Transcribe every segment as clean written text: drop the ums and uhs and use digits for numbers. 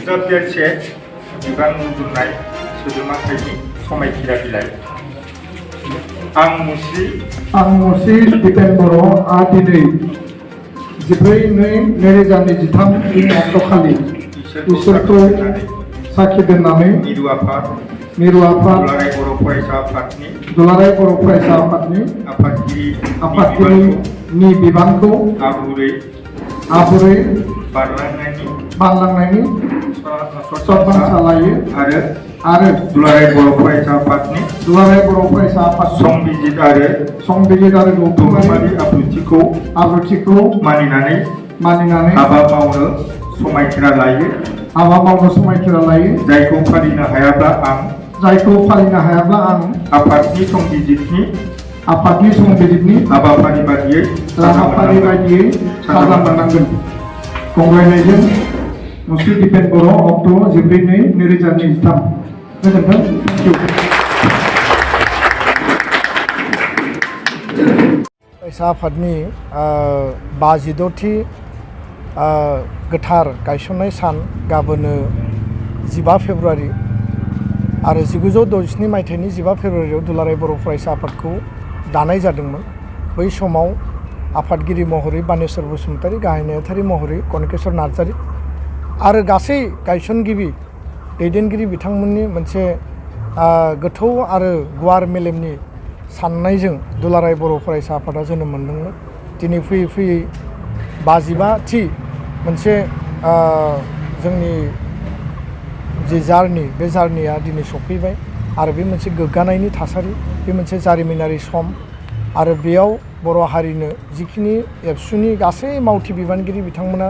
देरसे बिबान रुजुननाय सोद्रोमाथायनि समायखिरा बिलाइ आं मुस्रि दिपेन बर'आ दिनै 14/2/2023 अक्ट'खालि इसोरखौ साखि दोननानै मिरु आफाद दुलाराय बर' फरायसा आफादनि आफादगिरिनि बिबानखौ आबुरै बानलांनायनि सतबान्था लायो आरो दुलाराय बर' फरायसा आफाद संबिजित आरो गौथुमारि आब्रुथिखौ मानिनानै हाबा मावनो समायखिरा लायो जायखौ फालिनो हायाब्ला आं आफादनि संबिजितनि हाबाफारि बायदियै साजा मोननांगोन। कंग्रेचुलेसन मुस्रि दिपेन बर' अक्ट' 14/2/2023 गोजोन्थों। फरायसा आफादनि 52थि गोथार गायसननाय सान गाबोनो 15 फेब्रुवारि आरो 1967 मायथाइनि 15 फेब्रुवारियाव दुलाराय बर' फरायसा आफादखौ दानाय जादोंमोन। बै समाव आफादगिरि महरै बानेश्वर बसुमतारी, गाहाय नेहाथारि महरै कनकेश्वर नार्जारी आरो गासै गायसनगिरि दैदेनगिरि बिथांमोननि मोनसे गोथौ आरो गुवार मेलेमनि साननायजों दुलाराय बर' फरायसा आफादा जोनोम मोनदोंमोन। दिनै फैयै फैयै 55थि मोनसे जोंनि जे जार्नि बे जार्निया दिनै सफैबाय आरो बे मोनसे गोग्गानायनि थासारि, बे मोनसे जारिमिनारि सम आरो बेयाव बर' हारिनो जिखिनि एबसुनि गासै मावथि बिबानगिरि बिथांमोना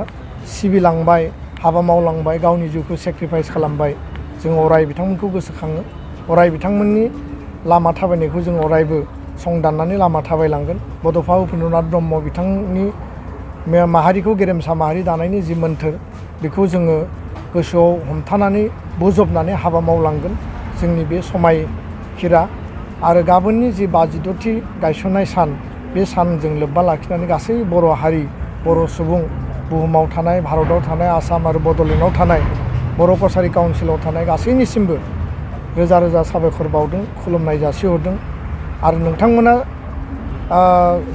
सिबिलांबाय, हाबा मावलांबाय, गावनि जिउखौ सेक्रिफाइस खालामबाय, जों अराय बिथांमोनखौ गोसोखाङो। अराय बिथांमोननि लामा थाबायनायखौ जों अरायबो संदाननानै लामा थाबायलांगोन। बड'फा उपेन्द्रनाथ ब्रह्म बिथांनि माहारिखौ गेरेमसा माहारि दानायनि जि मोन्थोर बेखौ जोङो गोसोआव हमथानानै बोजबनानै हाबा मावलांगोन। जोंनि बे समायखिरा आरो गाबोननि जि 52थि गायसननाय सान, बे सानजों लोब्बा लाखिनानै गासै बर' हारि, बर' सुबुं, बुहुमाव थानाय, भारताव थानाय, आसाम आरो बड'लेण्डआव थानाय, बर' कसारि काउन्सिलाव थानाय गासैनिसिमबो रोजा रोजा साबायखर बावदों, खुलुमनाय जासिहरदों आरो नोंथांमोना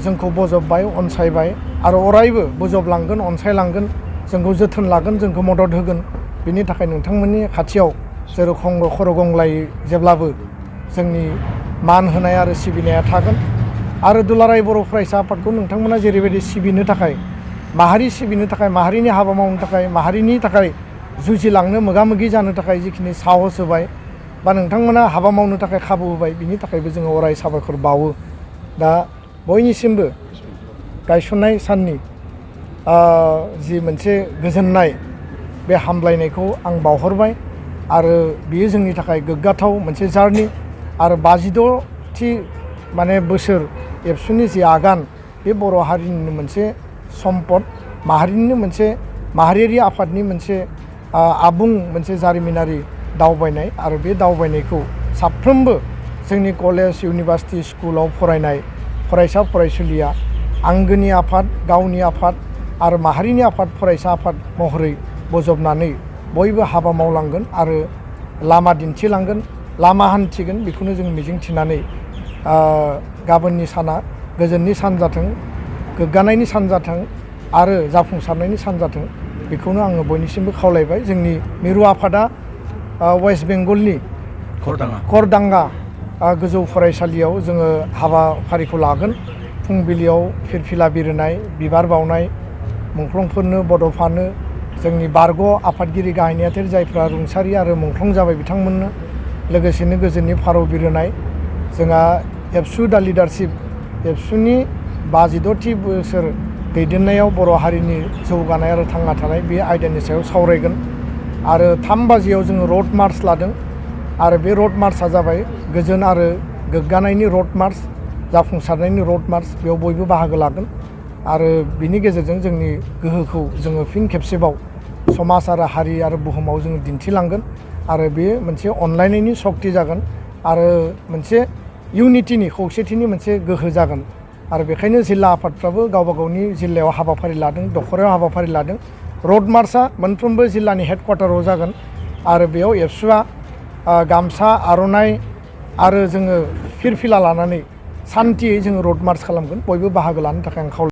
जोंखौ बजबबाय, अनसायबाय आरो अरायबो बजबलांगोन, अनसायलांगोन, जोंखौ जोथोन लागोन, जोंखौ मदद होगोन। बिनि थाखाय नोंथांमोननि खाथियाव जेरखम खर' गंग्लायै जेब्लाबो जोंनि मान होनाय आरो सिबिनाया थागोन आरो दुलाराय बर' फरायसा आफादखौ नोंथांमोना जेरैबायदि सिबिनो थाखाय, माहारि सिबिनो थाखाय, माहारिनि हाबा मावनो थाखाय, माहारिनि थाखाय जुजिलांनो, मोगा मोगि जानो थाखाय जिखिनि साहस होबाय बा नोंथांमोना हाबा मावनो थाखाय खाबु होबाय, बिनि थाखायबो जोङो अराय साबायखर बावो। दा बयनिसिमबो गायसननाय साननि जि मोनसे गोजोननाय, बे हामलायनायखौ आं बावहरबाय आरो बियो जोंनि थाखाय गोग्गाथाव मोनसे जार्नि आरो 52थि माने बोसोर एबसुनि जि आगान, बे बर' हारिनिनो मोनसे सम्पद, माहारिनिनो मोनसे माहारियारि आफादनि मोनसे आबुं मोनसे जारिमिनारि दावबायनाय आरो बे दावबायनायखौ साफ्रोमबो जोंनि कलेज, इउनिभार्सिटि, स्कुलाव फरायनाय फरायसा फरायसुलिया आंगोनि आफाद, गावनि आफाद आरो माहारिनि आफाद, फरायसा आफाद महरै बजबनानै बयबो हाबा मावलांगोन आरो लामा दिन्थिलांगोन, लामा हान्थिगोन। बेखौनो जों मिजिंथिनानै गाबोननि साना गोजोननि सान जाथों, गोग्गानायनि सान जाथों आरो जाफुंसारनायनि सान जाथों, बेखौनो आङो बयनिसिमबो खावलायबाय। जोंनि मिरु आफादा वेस्ट बेंगलनि करदांगा गोजौ फरायसालियाव जोङो हाबाफारिखौ लागोन। फुंबिलियाव फिरफिला बिरहोनाय, बिबार बावनाय, मुंख्लंफोरनो, बड'फानो, जोंनि बारग' आफादगिरि गाहाय नेहाथारि जायफ्रा रुंसारि आरो मुंख्लं जाबाय बिथांमोननो, लोगोसेनो गोजोननि फारौ बिरहोनाय। जोंहा एबसु दा लिडारशिप, एबसुनि 52थि बोसोर दैदेननायाव बर' हारिनि जौगानाय आरो थांना थानाय बे आयदानि सायाव सावरायगोन आरो 3 बाजियाव जोङो रड मार्च लादों आरो बे रड मार्चआ जाबाय गोजोन आरो गोग्गानायनि रड मार्च, जाफुंसारनायनि रड मार्च। बेयाव बयबो बाहागो लागोन आरो बिनि गेजेरजों जोंनि गोहोखौ जोङो फिन खेबसेबाव समाज आरो हारि आरो बुहुमाव जोङो दिन्थिलांगोन आरो बे मोनसे अनलायनायनि सक्ति जागोन आरो मोनसे इउनिटिनि, खौसेथिनि मोनसे गोहो जागोन। आरो बेखायनो जिल्ला आफादफ्राबो गावबा गावनि जिल्लायाव हाबाफारि लादों, दख'रायाव हाबाफारि लादों रड मार्चआ मोनफ्रोमबो जिल्लानि हेडक्वार्टाराव जागोन आरो बेयाव एबसुआ गामसा आर'नाइ आरो जोङो फिरफिला लानानै सान्थियै जोङो रड मार्च खालामगोन बयबो बाहागो लानो थाखाय आं खावलायो।